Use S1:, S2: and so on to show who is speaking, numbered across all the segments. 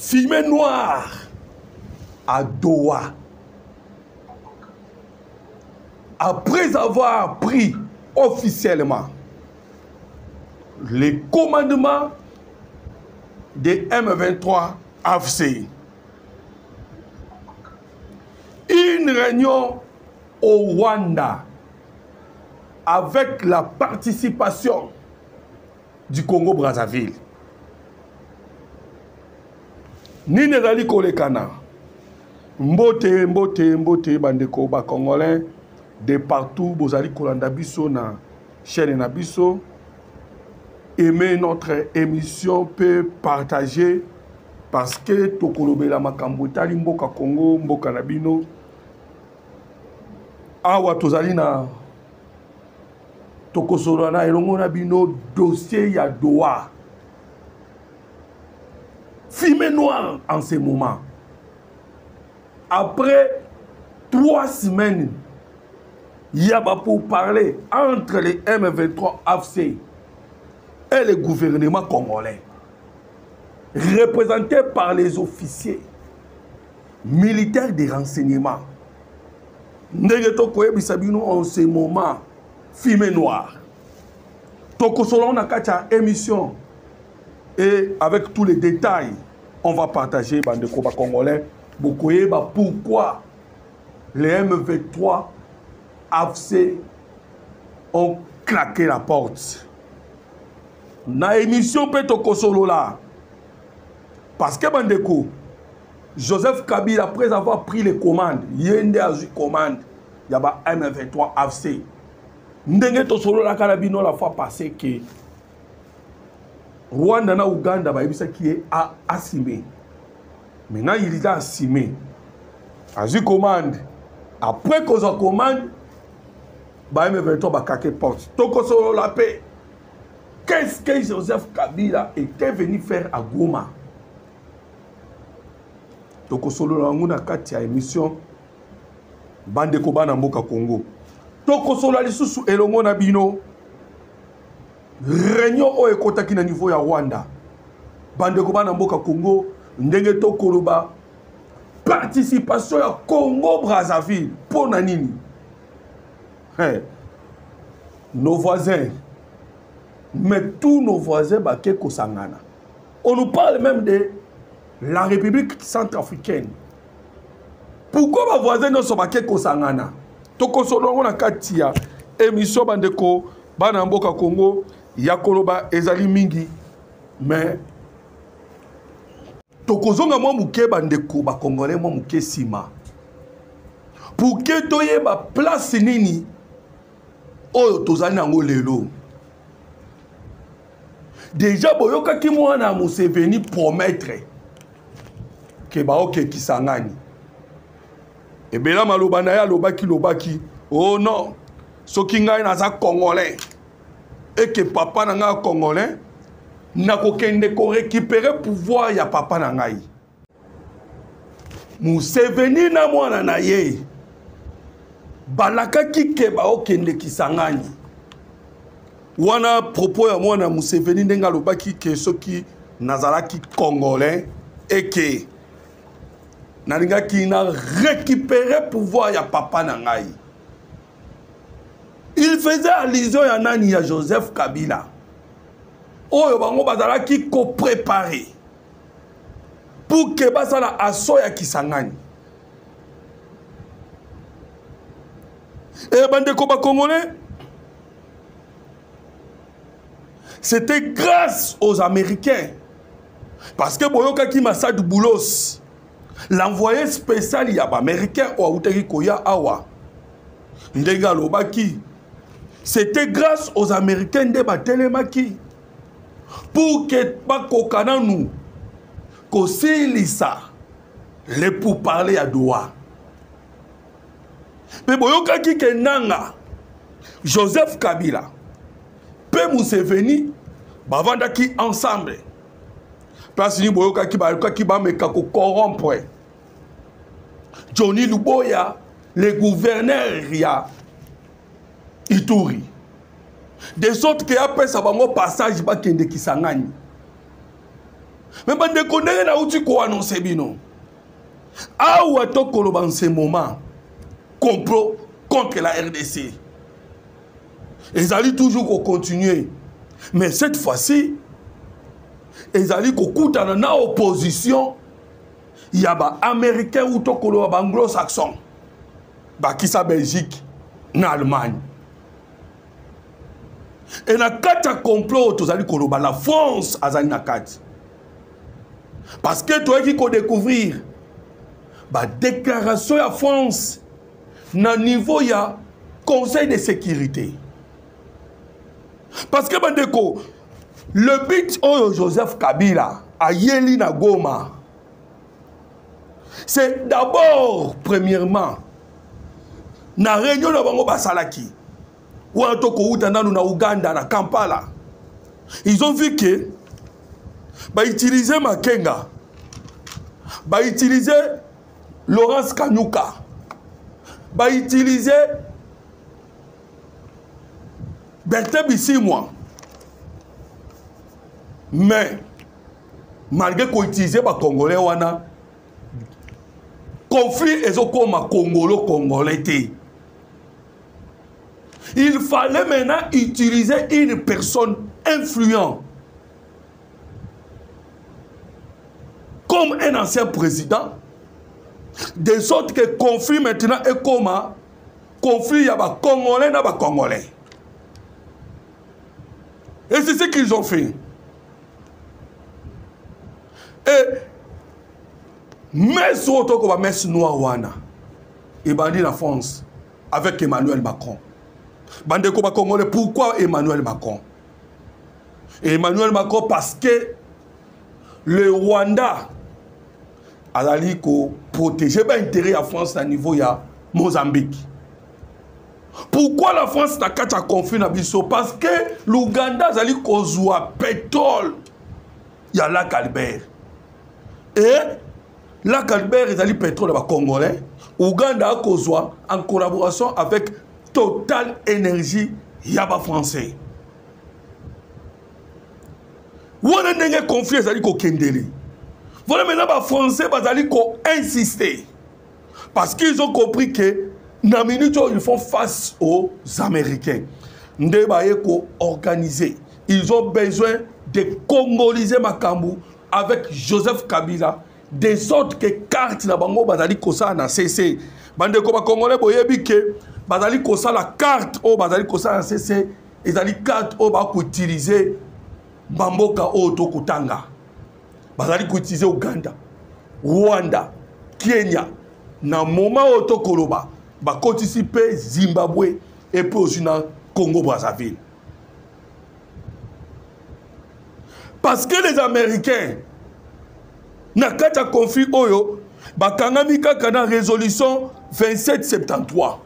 S1: Fumée noire à Doha. Après avoir pris officiellement les commandements de M23 AFC, une réunion au Rwanda avec la participation du Congo-Brazzaville. Nini ezali kolekana mbote bandeko ba congolais de partout bozali kolanda biso na chaîne na biso. Aimez notre émission, peut partager parce que tokolobela makambo tali mboka Congo mboka na bino. Awa tozali na tokosolo na elongo na bino dossier ya Doha. Fumée noire en ce moment. Après 3 semaines, il y a pour parler entre les M23 AFC et le gouvernement congolais, représenté par les officiers militaires de renseignement. En ce moment, fumée noire. Tokosolo na kacha émission. Et avec tous les détails, on va partager bandeko ba congolais pourquoi les M23 AFC ont claqué la porte. Na émission Petoko Solo là. Parce que bandeko Joseph Kabila, après avoir pris les commandes, yende a eu commande, il y a M23 AFC. Ndenge to solo la karabino la fois passée que Rwanda na Uganda ba yebisa qui est assimé. Maintenant il est assimé. A eu commande. Après qu'on a commande, ba M23 ba claquer porte. Toko solo la paix. Qu'est-ce que Joseph Kabila était venu faire à Goma? Toko solo la nguna kati ya émission Bande Koba na mboka Congo. Toko solo la lisusu elongo na bino. Réunion o ekotaki na niveau ya Rwanda. Bande Koba na mboka Congo ndenge tokoloba participation ya Congo Brazzaville pour nanini. Hey. Nos voisins, mais tous nos voisins baké kosangana. On nous parle même de la République centrafricaine. Pourquoi mes voisins ne sont pas kosangana? Toko solo na katia émission bandeko bana mboka Congo ya koloba ezali mingi mais toko zonga mwa muke bandeko ba congolais mwa muke sima. Pour que toye ba place nini oyo tozali nango lelo. Déjà boyoka ki mwana Museveni promettre ke ba oke kisangani. Et bien là, maloba na ya lobaki. Oh non, soki ngai naza congolais et que papa na nga congolais na kokende ko récupérer pouvoir ya papa na ngai. Museveni na mwana na ye balaka ki ke ba okende kisangani. Wana propos ya mwana Museveni ndenga lobaki ke soki nazalaki congolais et que nalinga ki na récupérer pouvoir ya papa na ngai. Il faisait allusion ya nani ya Joseph Kabila. Oyo bango bazala ki ko préparer pour que basala asso ya kisangani. Et bandeko ba congolais, c'était grâce aux Américains. Parce que boyoka ki Masad Boulos, l'envoyé spécial y a américain ou Aouteri Koya Awa. Ndega Lobaki. C'était grâce aux Américains de Batelemaki. Pour que Bakokana nous, Kosilisa, les pourparlers à Doha. Mais boyoka ki kenanga, Joseph Kabila, Pe Museveni, bavandaki ensemble. Parce que boyoka ki ba meka ko corrompre. Johnny Luboya, le gouverneur ya Ituri. De sorte que après ça va mon passage ba kende Kisangani. Mais bande condamné na outi ko annoncer bino. Ah ou to koloba en ce moment complot contre la RDC. Ils allaient toujours continuer. Mais cette fois-ci, ils allaient dans la opposition. Il y a des Américains ou des Anglo-Saxons. Qui sont en Belgique, en Allemagne. Et dans le complot, la France a dans parce que toi qui découvrir la déclaration de la France na niveau il y a Conseil de sécurité. Parce que le but de Joseph Kabila à Yeli na Goma, c'est d'abord, premièrement, na réunion de Bango Basalaki, ou en tout cas na Uganda, na Kampala, ils ont vu que utiliser Makenga, utiliser Laurence Kanyuka, utiliser Bertin Bissimwa. Mais malgré qu'on utilise les Congolais, conflit est comme Congolo-Congolais. Il fallait maintenant utiliser une personne influente comme un ancien président, de sorte que le conflit maintenant est comme un conflit avec Congolais et Congolais. Et c'est ce qu'ils ont fait. Et mais surtout qu'on va mettre Noawana et bandi la France avec Emmanuel Macron. Bande Congolais, pourquoi Emmanuel Macron? Et Emmanuel Macron parce que le Rwanda a dit qu'on protégeait l'intérêt de la France à niveau de Mozambique. Pourquoi la France n'a pas de conflit dans Bisso? Parce que l'Ouganda a dit qu'on a pétrole. Il y a lac Albert. Et lac Albert est allé pétrole dans le Congolais. Ouganda a causé en collaboration avec Total Énergie Yaba français. Où on a un conflit, ils ont dit voilà maintenant les Français ont insisté. Parce qu'ils ont compris que dans la minute où ils font face aux Américains, ils ont organisé. Ils ont besoin de congoliser Makambu avec Joseph Kabila, de sorte que carte na bango bazali kosa na CC. Bande ko ba Congolais boyebi que bazali kosa la carte o bazali kosa na CC, ezali carte o ba ko utiliser bamboka o to kutanga. Bazali ko utiliser Uganda, Rwanda, Kenya na moment o to koloba ba participer Zimbabwe et puis aussi na Congo Brazzaville. Parce que les Américains na kata conflit oyo bakangami kaka na résolution 2773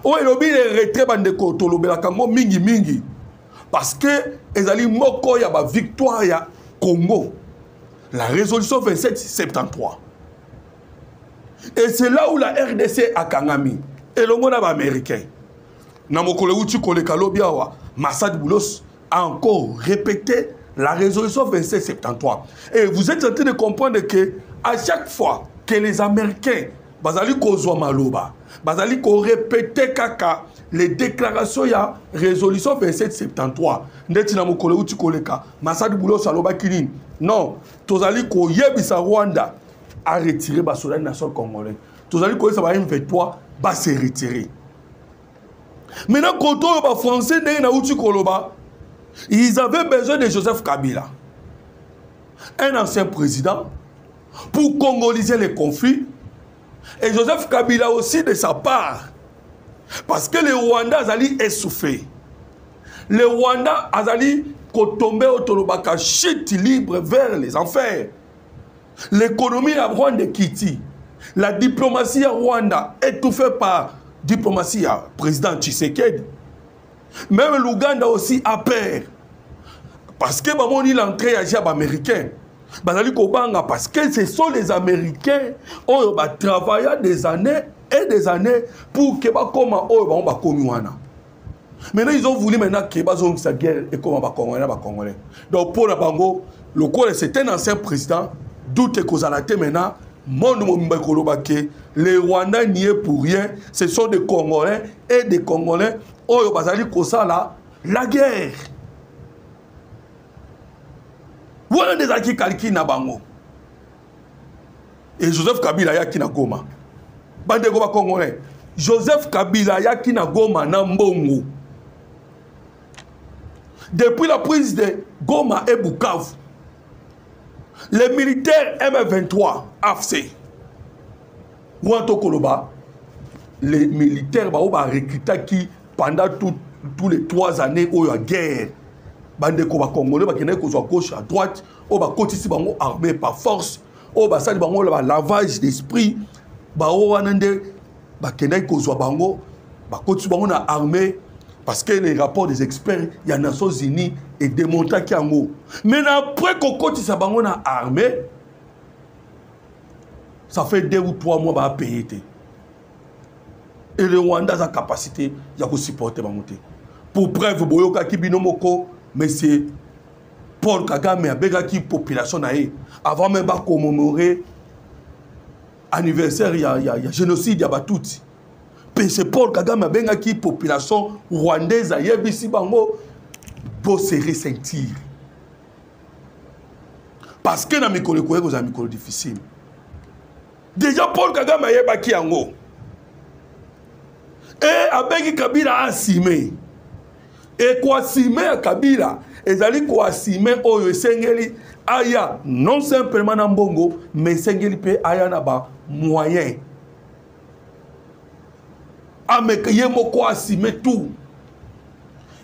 S1: oyo elobi le retrait bandeko tolobela kango mingi mingi parce que ezali moko ya ba victoire ya Congo, la résolution 2773. Et c'est là où la RDC a kangami elongo na ba américain na mokole uti koleka lobiawa Massad Boulos a encore répété la résolution 2773. Et vous êtes en train de comprendre que à chaque fois que les Américains bazali kozwa maloba, bazali ko répéter kaka les déclarations ya résolution 2773. Ndeti na mokole uti koleka Massad Boulos aloba kini non, tozali ko yebisa Rwanda a retiré ba soldat nation congolais. Tozali ko ça va M23 ba se retirer. Maintenant quand on va français na uti koloba, ils avaient besoin de Joseph Kabila, un ancien président, pour congoliser les conflits. Et Joseph Kabila aussi de sa part. Parce que les Rwandais allaient essouffler. Les Rwandais allaient tomber au Tolobaka, chute libre vers les enfers. L'économie à Rwanda quitte. La diplomatie à Rwanda étouffée par diplomatie à président Tshisekedi. Même l'Ouganda aussi a peur. Parce que l'entrée à Jab américain. Parce que ce sont les Américains qui ont travaillé des années et des années pour que comment Maintenant, ils ont voulu maintenant que sa guerre et comment Congolais. Donc, pour la Bango, le Congolais, c'est un ancien président, d'où est cause à la tête maintenant. Les Rwandais n'y est pour rien. Ce sont des Congolais et des Congolais. Oh, la guerre. Voilà des acquis calqués na Bango. Et Joseph Kabila yaki na Goma. Bande Goma Congolais. Joseph Kabila yaki na Goma na Mbongo. Depuis la prise de Goma et Bukavu, les militaires M23 AFC, les militaires ont recruté qui pendant tous les 3 années où il y a guerre. Bande Goma Congolais, qui n'est qu'à gauche à droite, au bas côté si bango armé par force, au bas ça bango lavage d'esprit, bah au anande, bah qui n'est qu'à bango, bah côté bango na armé. Parce que les rapports des experts, il y a Nations Unies et démontrent qu'il y a un mot. Mais après qu'on continue à faire armée, ça fait 2 ou 3 mois à payer. Et le Rwanda a la capacité de supporter. Pour preuve, Boyoka Kibinomoko, mais c'est Paul Kagame a la population avant même de commémorer l'anniversaire, il y a génocide, il y a tout. C'est Paul Kagame a bien qui population rwandaise a yebisi bango pour se ressentir. Parce que dans mes collègues, vous avez des difficile. Déjà Paul Kagame a yebaki yango. Et avec Kabila a simé. Et quoi simé à Kabila, et zali quoi simé oyo sengeli aya non simplement na mbongo, mais sengeli pe aya na ba moyen. Yemoko assumé tout.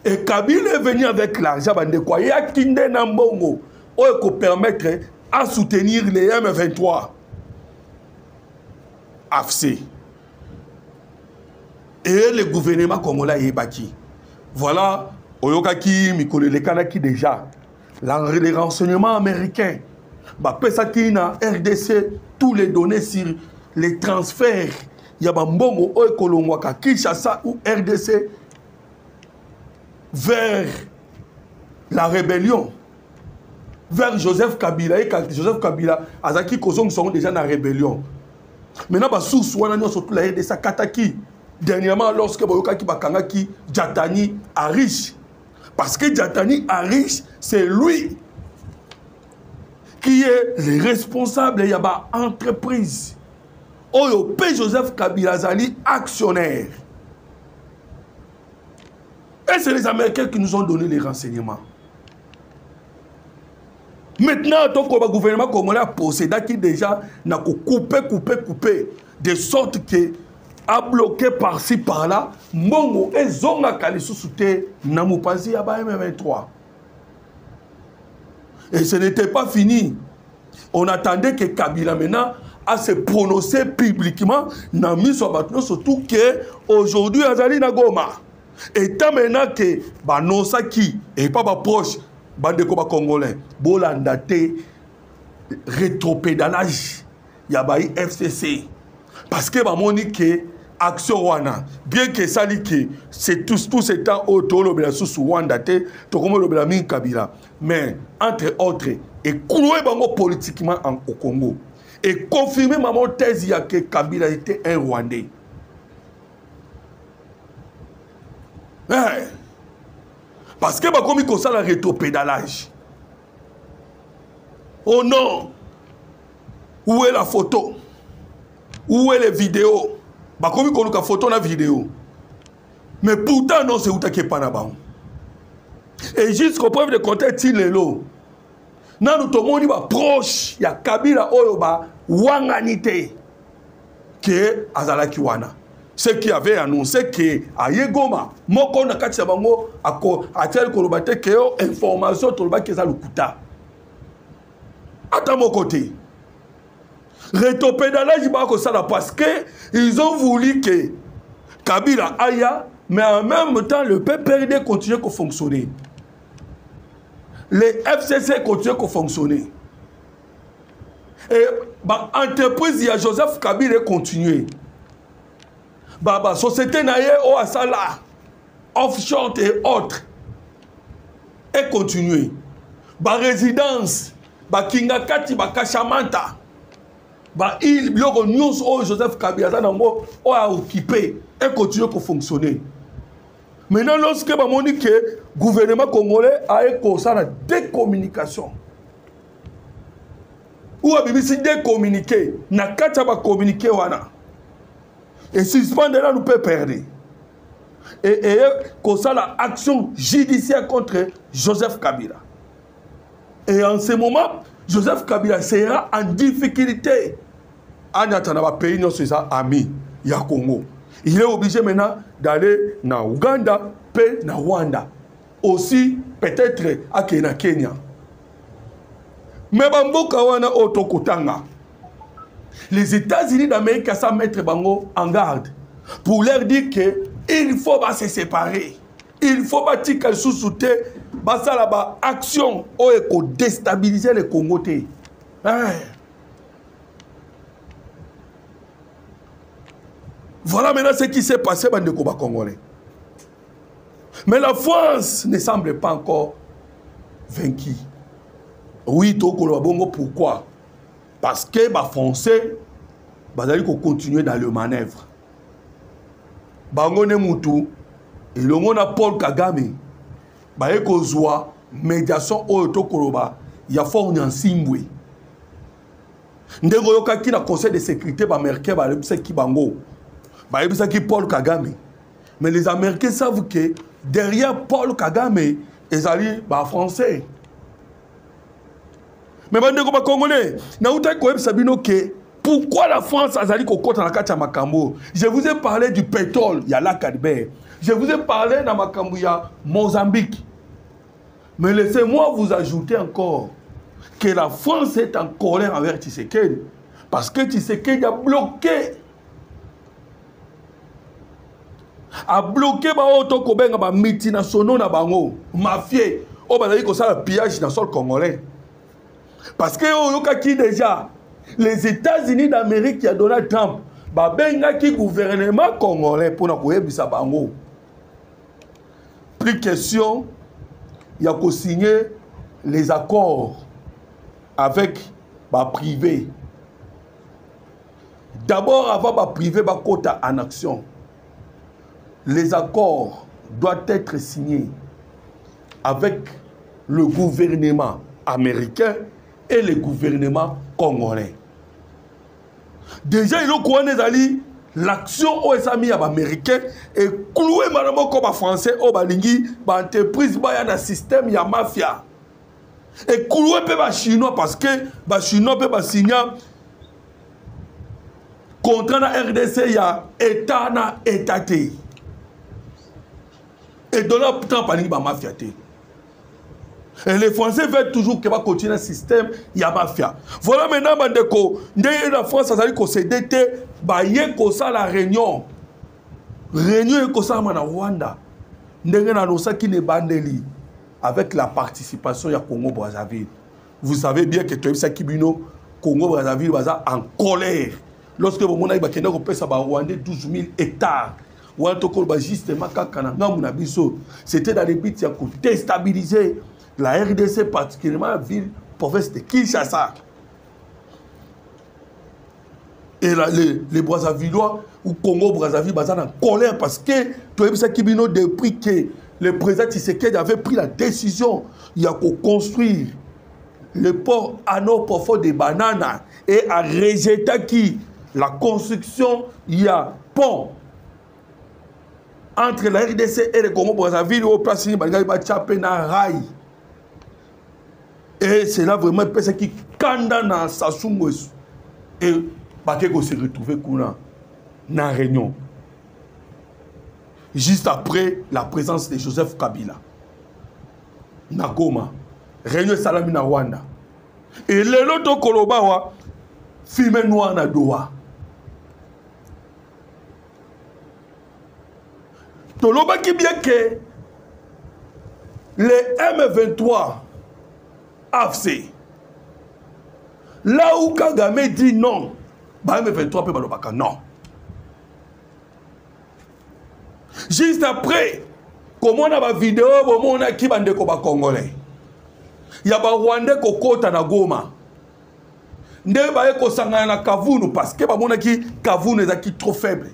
S1: Et Kabila est venu avec l'argent, il y a Kinde Nambongo, qui permettre à soutenir les M23. AFC. Et le gouvernement congolais est bâti. Voilà, Oyokaki, Mikole Kanaki déjà. Les renseignements américains, Pesaki na RDC, tous les données sur les transferts. Il y a Mbongo Oekolongwaka, Kinshasa ou RDC vers la rébellion, vers Joseph Kabila. Et Joseph Kabila, Azaki Kozong sont déjà dans la rébellion. Maintenant, surtout la RDC Kataki. Dernièrement, lorsque Boyokaki Bakangaki, Djatani a riche. Parce que Djatani a riche, c'est lui qui est le responsable. Il y a une entreprise. Oyo P. Joseph Kabila Zali, actionnaire. Et c'est les Américains qui nous ont donné les renseignements. Maintenant, le gouvernement congolais a possédé qui déjà n'a coupé, de sorte que a bloqué par-ci par-là, Mongo et Zonga Kalisu Souté Namupazi à M23. Et ce n'était pas fini. On attendait que Kabila maintenant à se prononcer publiquement dans Miso surtout que aujourd'hui Azali Nagoma. Et tant maintenant que Banosaki et pas proche Bandeko Congolais, Bolandate rétropédalage Yabaï FCC. Parce que Bamoni que action wana bien que ça dit que c'est tout ce temps autour de la sous Wandate to comme le min Kabila mais entre autres et clouer bango politiquement au Congo. Et confirmer ma thèse que Kabila était un Rwandais. Parce que comme il ça le rétropédalage. Oh non! Où est la photo? Où est les vidéos? Comme il y a photo et la vidéo. Mais pourtant, non, c'est où tu pas là-bas. Et jusqu'au preuve de contexte, il est là. Nan nous tomons proche, il y a Kabila Oyoba, Wanganite, que Azalaki Wana. Ce qui avait annoncé que à Yegoma, Moko Nakatsabango, à tel Kolobate, que information Tolba Keza Lukuta. À mon côté. Rétopédalage, parce qu'ils ont voulu que Kabila aille, mais en même temps, le PPRD continue à fonctionner. Les FCC continuent à fonctionner. Et l'entreprise, il y a Joseph Kabila continué. Société naïe au Asala. offshore et autres, et continuer. Ba résidence, ba Kingakati, ba Kachamanta, ba il, biloko news o Joseph Kabila nango o a occupé et continuer à fonctionner. Maintenant, lorsque ba moni que le gouvernement congolais a écossé la décommunication, ou a BBC décommuniqué, na kata ba communiquer wana, et suspendre là nous peut perdre. Et comme ça l'action judiciaire contre Joseph Kabila. Et en ce moment, Joseph Kabila sera en difficulté. En attendant, pays non c'est ça ami, il y a Congo. Il est obligé maintenant d'aller na Ouganda, puis na Rwanda. Aussi peut-être à Kenya. Mais Bamboka wana otokotanga. Les États-Unis d'Amérique ça mettre bango en garde pour leur dire que il faut pas se séparer. Il faut pas que sous-souter la action pour déstabiliser le Congo. Voilà maintenant ce qui s'est passé dans le Congo congolais. Mais la France ne semble pas encore vaincue. Oui, pourquoi? Parce que les Français vont continuer dans le manœuvre. Bangone Moutou, et le monde a Paul Kagame, baye kozwa médiation au Tokoroba, il y a fort en Simbwe. Ndego yoka ki na conseil de sécurité américain ba lebisa ki bango. Ba lebisa ki Paul Kagame. Mais les Américains savent que derrière Paul Kagame, ils allaient ba français. Mais bandeko ba congolais, na uta ko ebisa bino ke pourquoi la France a dit qu'on na kacha makambo? Je vous ai parlé du pétrole, il y a la Cadibert. Je vous ai parlé dans makambo, il y a Mozambique. Mais laissez-moi vous ajouter encore que la France est en colère envers Tshisekedi. Parce que Tshisekedi a bloqué. A bloqué les multinationaux na bango, mafieux, au bazali ko ça le pillage dans le sol congolais. Parce que qui déjà les États-Unis d'Amérique qui a donné Trump, babenga qui gouvernement congolais pour na bango. Plus question, il y a qu'à signer les accords avec les privés. D'abord, avant les privés, les quotas en action. Les accords doivent être signés avec le gouvernement américain et le gouvernement congolais. Déjà, il y a l'action aux amis américains et cloué madame comme français au balingi, entreprise ba na système ya mafia. Et cloué pe ba chinois parce que ba chinois pe ba signer contrat na RDC ya état na étaté. Et donner temps balingi ba mafia té. Et les Français veulent toujours que va continuer le système, il y a mafia. Voilà maintenant, bandeko, la France, ça veut dire que c'est d'été, la réunion. Réunion et ça na Rwanda. Avec la participation du Congo-Brazzaville. Vous savez bien que tout ça Kibino, Congo-Brazzaville, en colère. Lorsque vous avez dit que Rwanda 12 000 hectares. C'était dans les buts pour déstabiliser la RDC, particulièrement la ville, province de Kinshasa. Et là, les Brazzavillois ou Congo-Brazzaville sont en colère parce que tout ça Kibino, depuis que le président Tshisekedi avait pris la décision, il y a qu'à construire le port à nord profond de Banana et à rejeter qui la construction, il y a pont entre la RDC et le Congo-Brazzaville au place de rail. Et c'est là vraiment ce qui kanda na Sassou-Nguesso. Et Bakeko s'est retrouvé dans la réunion. Juste après la présence de Joseph Kabila. Na Goma. Réunion Salami na Rwanda. Et le loto Kolobawa, filmé noir na Doha. Toloba qui bien que les M23 AFC, là où Kagame dit non, bah M23 peut pas non. Juste après, comment on a ba vidéo on a qui bande ko ba congolais ya ba rwandais ko kota na Goma nde ba ko sangana na Kavumu parce que ba mona ki Kavumu ezaki trop faible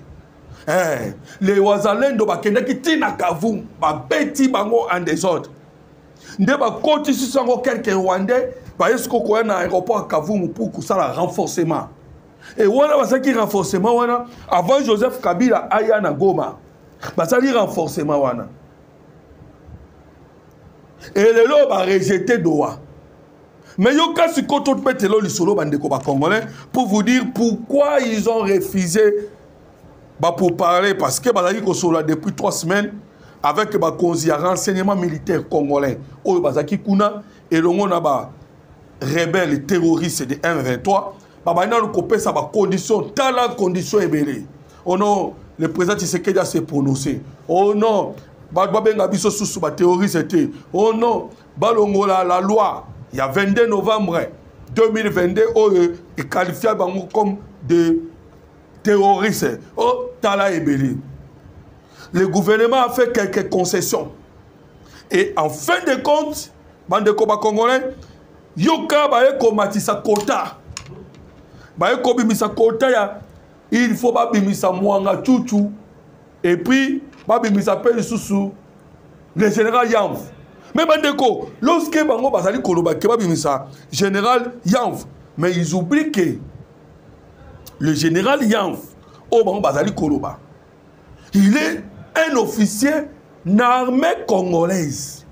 S1: les wazalendo ba kenda ki tina Kavumu ba beti bango en désordre nde ba koti sango quelques rwandais ba esko ko na aéroport à Kavumu pour que ça la renforcement et wana basaki renforcement wana avant Joseph Kabila aya na Goma basali renforcement wana et les lots va rejeter Doha. Mais il y a un côté de Congolais pour vous dire pourquoi ils ont refusé pour parler. Parce que depuis 3 semaines, avec le renseignement militaire congolais, et le rebelles terroristes de M23, il y a conditions, conditions oh non, le président Tshisekedi s'est prononcé. Oh non, oh non, la loi, il y a 22 novembre 2022, est qualifié comme de terroriste. Oh, Tala Ebeli. Le gouvernement a fait quelques concessions. Et en fin de compte, bande koba congolais, yoka bae komatisa kota. Bae kobimisa kota ya, il faut babimisa mwanga chuchu. Et puis, babimisa peli susu, le général Yanv. Mais bandeko, lorsque bango basali koloba ke babimisa général Yanv, mais ils oublient que le général Yanv, oh bango basali koloba, il est un officier d'une armée congolaise.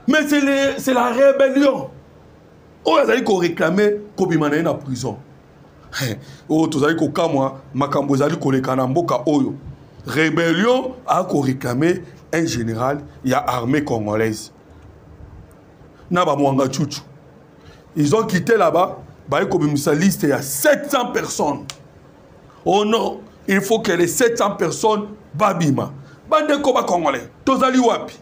S1: Mais c'est la rébellion. Oh, ils allaient réclamer Kobimana en prison. Oh, tous allez kokamwa makambo zali kolekana mboka oyo. Rébellion a réclamé un général, il y a armée congolaise. Naba Mwanga Chuchu. Ils ont quitté là-bas, bah sa liste, il y a 700 personnes. Oh non, il faut que les 700 personnes babima. Bande koba congolais, tozali wapi.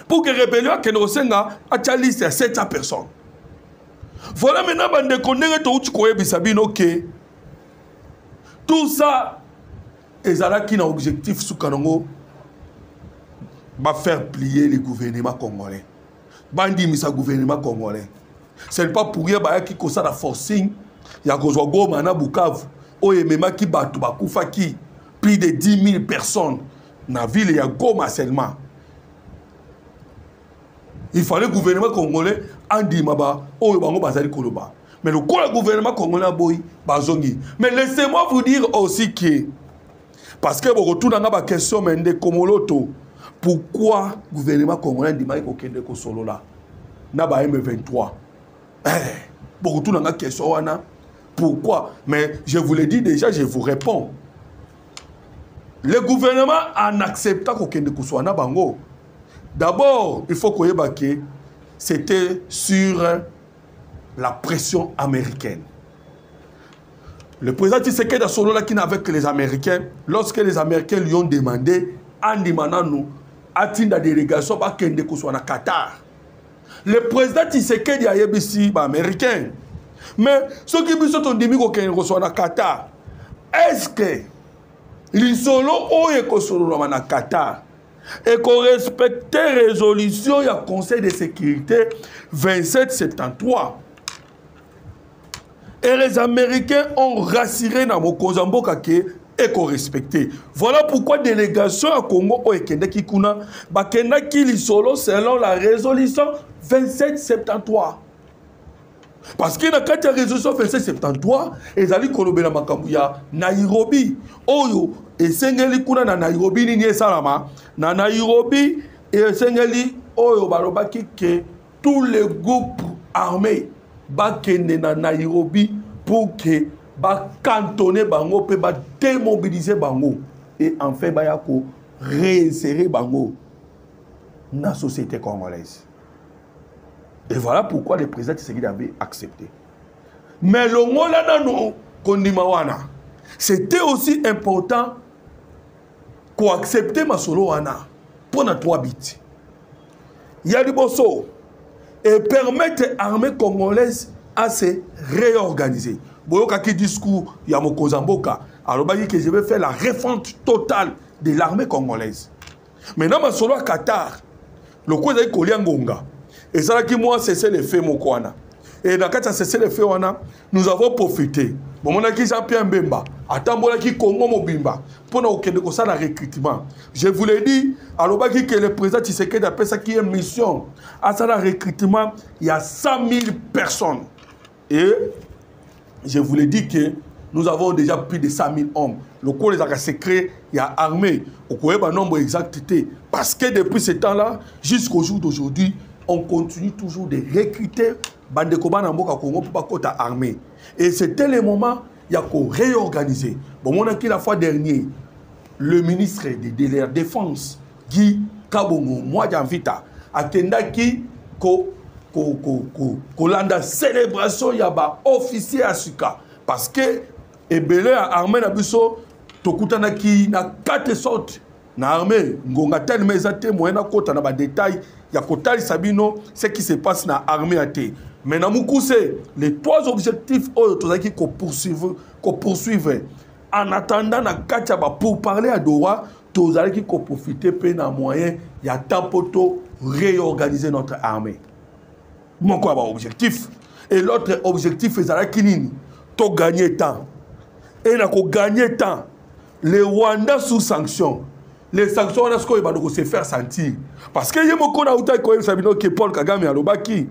S1: Pour que rébellion Kenosenga a ta liste, il y a 700 personnes. Voilà maintenant bande kondenge to uchi koye bisabino que tout ça ezala qui n'a objectif sous kanongo va faire plier le gouvernement congolais. Bandi misa gouvernement congolais. Ce n'est pas pour rien qui cause la forcing. Il y a kozwa Goma na Bukavu. Oye mema ki batu bakufa ki plus de 10 000 personnes na ville ya Goma seulement. Il fallait le gouvernement congolais andi maba oyo bango bazali koloba. Mais le gouvernement congolais boy bazongi. Mais laissez-moi vous dire aussi que parce que vous retournez dans la question de Komoloto, pourquoi le gouvernement congolais dit qu'il y a solo là na ba M23. Vous retournez dans la question pourquoi? Mais je vous l'ai dit déjà, je vous réponds. Le gouvernement en acceptant qu'il y ait na bango. D'abord, il faut qu'on que c'était sur la pression américaine. Le président Tshisekedi a solo là qui n'avait que les Américains. Lorsque les Américains lui ont demandé, Andi Mananou, a-t-il la délégation à Kende Kousou na Qatar? Le président Tshisekedi a yébisi américain. Mais ceux qui ont dit que Kousou na Qatar, est-ce que les solo oye Kousou na Qatar et qu'on respectait la résolution du Conseil de sécurité 2773? Et les Américains ont rassuré dans mon Kozamboka et qu'on respectait. Voilà pourquoi la délégation à Congo au Ekende Kikuna bakenda ki solo selon la résolution 2773. Parce que dans la résolution 2773, ils allaient kolobela makambu ya Nairobi. Oyo et sengeli kuna na Nairobi ni salama na Nairobi et sengeli oyo balobaki que tous les groupes armés bakende na Nairobi pour que ba cantonner bango pe ba démobiliser bango et enfin ba yako réinsérer bango dans la société congolaise. Et voilà pourquoi le président Tshisekedi avait accepté. Mais le ngola non kondimawana, c'était aussi important qu'on accepte ma solo wana pour na 3 bits. Il y a du bosso et permettre l'armée congolaise à se réorganiser. Boyoka qui discours, il y a mon Kozamboka. Alors, que je vais faire la refonte totale de l'armée congolaise. Maintenant, ma solo à Qatar, le coup de Koliangonga, et ça qui moi cessé les faits Mokwana. Et dans le cas de cessé les faits, nous avons profité. Bon, on a qui Jean-Pierre Mbemba, attends, on a qui Congo Mobimba, pour nous aucun de ça le recrutement. Je vous l'ai dit, alors que le président Tshisekedi appelle ça qui est mission. À ça le recrutement, il y a 100 000 personnes. Et je vous l'ai dit que nous avons déjà plus de 100 000 hommes. Le corps les a secrets, il y a armé. Vous connaissez le nombre exact. Parce que depuis ce temps-là, jusqu'au jour d'aujourd'hui, on continue toujours de recruter Bandekoba Namboka Congo pour pas côté armée. Et c'était le moment, il y a qu'à réorganiser. Bon, on a qui la fois dernière, le ministre de la Défense, Guy Kabongo, moi j'invite à Kendaki, Kolanda célébration, il y a un officier à Suka. Parce que, et belé à armée na biso, tokutana ki na 4 sortes na armée, ngonga tel mezate, moyena kota na ba détail, ya kotali sabino, ce qui se passe na armée à te. Mais na moukouse, les 3 objectifs qui poursuivent. En attendant na kachaba pour parler à Doha, tozali qui profiter pe na moyen, ya tampoto réorganiser notre armée. Mon quoi objectif. Et l'autre objectif c'est kinini, to gagner temps. Et na ko gagner temps. Les Rwandais sous sanctions. Les sanctions on a ce qu'on va se faire sentir. Parce que yemoko na uta ko sabino que Paul Kagame alobaki.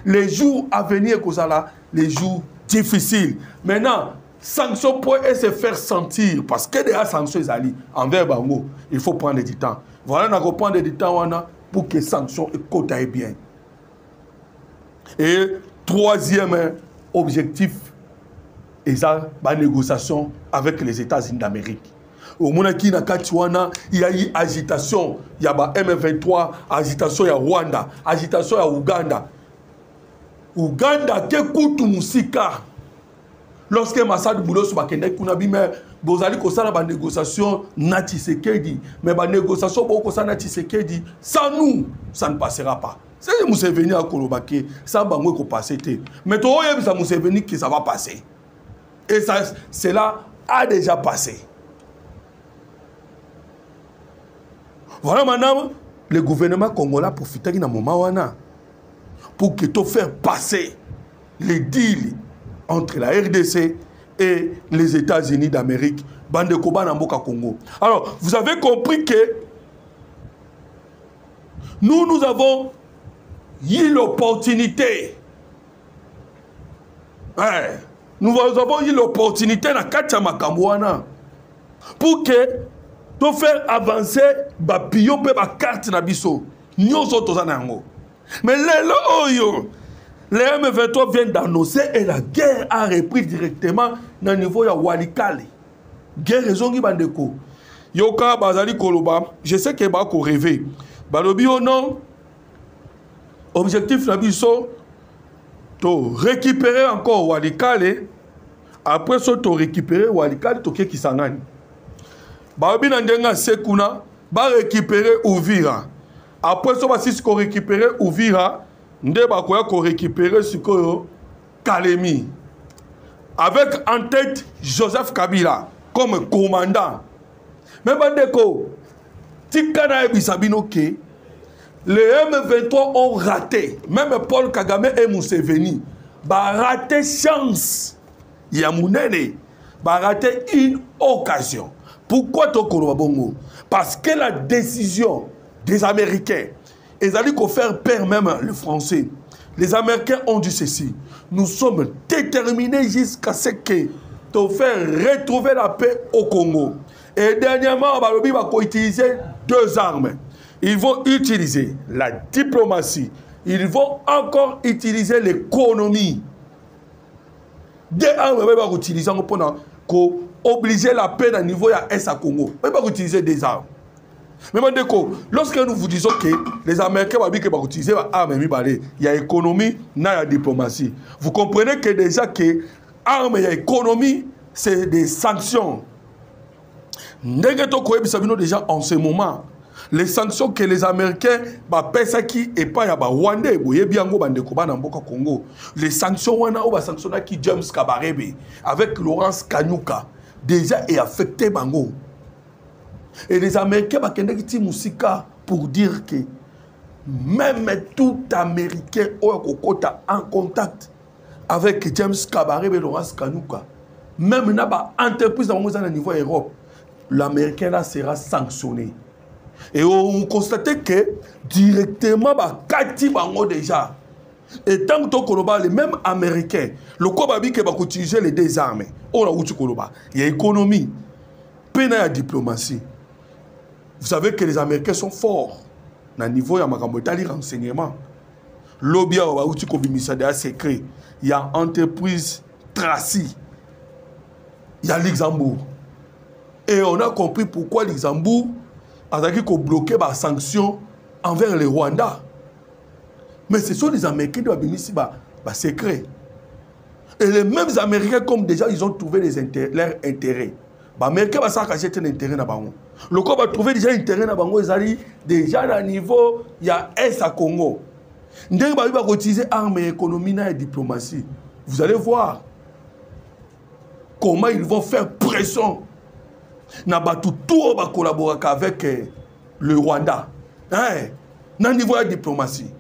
S1: Les jours à venir kozala, les jours difficiles. Maintenant, sanctions pour se faire sentir parce que des sanctions ali envers bango, il faut prendre du temps. Voilà na ko prendre du temps pour que sanctions écoutaient bien. Et troisième objectif, et ça, la négociation avec les États-Unis d'Amérique. Au moment où il y a eu agitation, il y a M23, agitation, il y a Rwanda, agitation, il y a Ouganda. Ouganda, qui écoute Moussika. Lorsque Massad Boulos Bakende Kunabi, mais vous allez faire la négociation, Nati Sekedi, mais la négociation, Nati Sekedi, sans nous, ça ne passera pas. Si vous êtes venu à Kolobake, ça va passer. Mais vous êtes venu que ça va passer. Et ça, cela a déjà passé. Voilà maintenant, le gouvernement congolais profite d'un moment pour que tu fasses passer les deals entre la RDC et les États-Unis d'Amérique. Bande Koba Namboka Congo. Alors, vous avez compris que nous avons eu l'opportunité. Ouais. Nous avons eu l'opportunité dans Katia Makambouana pour que tu faire avancer les pions et les cartes na biso. Nous sommes mais les M23 viennent d'annoncer et la guerre a repris directement dans le niveau de Walikale. Guerre raison qui bandeko. Yoka Bazali Koloba, je sais que Bako rêvé. Balobi au non. Objectif na biso to récupérer encore Walikale. Après ça to récupérer Walikale to ke Kisangani. Balobi na ndenga sekuna ba récupérer Uvira. Après ça, si on récupère Uvira, on récupérer Kalemi. Avec en tête Joseph Kabila comme commandant. Mais Bandeko, Tikana et Bisabinoke, les M23 ont raté. Même Paul Kagame et Museveni, raté chance. Yamounene, raté une occasion. Pourquoi Tokolo Bongo? Parce que la décision des Américains, ils allaient faire peur même le Français. Les Américains ont dit ceci. Nous sommes déterminés jusqu'à ce que de faire retrouver la paix au Congo. Et dernièrement, Balobi va utiliser 2 armes. Ils vont utiliser la diplomatie. Ils vont encore utiliser l'économie. 2 armes, ils vont utiliser pour obliger la paix à niveau de l'Est à Congo. Ils vont utiliser des armes. Mais lorsque nous vous disons que les Américains vont utiliser les armes, il y a économie, il y a diplomatie. Vous comprenez que déjà que armes et économie, c'est des sanctions. Déjà en ce moment, les sanctions que les Américains Pesaki et pas ya Rwandais, Congo. Les sanctions qui James Kabarebe avec Laurence Kanyuka déjà est affecté Bango. Et les Américains bakendaki musika pour dire que même tout Américain est en contact avec James Kabaré et Laurence Kanouka, même na ba entreprise à niveau Europe, l'Américain là sera sanctionné. Et on constate que directement Kati bango déjà. Et tant que les mêmes Américains, le Kobabi qui va utiliser les deux armes, on a il y a économie, peine à diplomatie. Vous savez que les Américains sont forts. Dans le niveau, il y a un renseignement. Lobby a secret. Il y a entreprise Tracy. Il y a Luxembourg. Et on a compris pourquoi Luxembourg a bloqué les sanctions envers le Rwanda. Mais ce sont les Américains qui ont mis un secret. Et les mêmes Américains, comme déjà, ils ont trouvé leurs intérêts. Les Américains vont s'acheter un intérêt dans le le corps va trouver déjà un intérêt dans le Bango. Déjà à niveau, il y a S à Congo. Nous allons utiliser armes et économie et diplomatie. Vous allez voir comment ils vont faire pression. Nous allons tout collaborer avec le Rwanda. Dans le niveau de la diplomatie.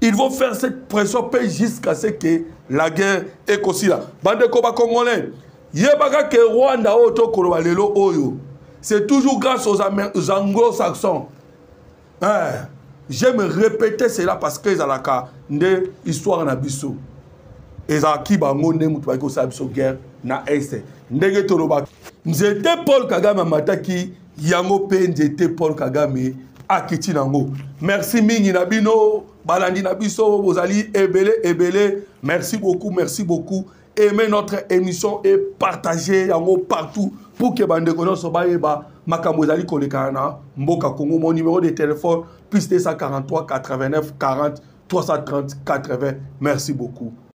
S1: Ils vont faire cette pression jusqu'à ce que la guerre est aussi là. Bande Koba Congolais, Yebaka ke Rwanda Oto Kolobalelo Oyo. C'est toujours grâce aux anglo-saxons. J'aime répéter cela parce que ils ont une histoire na biso. Ils ont qui bango ne mutu bako sa biso guerre na est. Ndenge toloba. Nzete Paul Kagame mataki yango pe nzete Paul Kagame akiti nango. Merci mingi na bino. Balandi Nabiso, Bozali, Ebele, merci beaucoup. Aimez notre émission et partagez partout pour que Bande Kono Sobaeba, Makamozali Kolekana, Mboka Kongo, mon numéro de téléphone, plus 243 89 40 330 80. Merci beaucoup.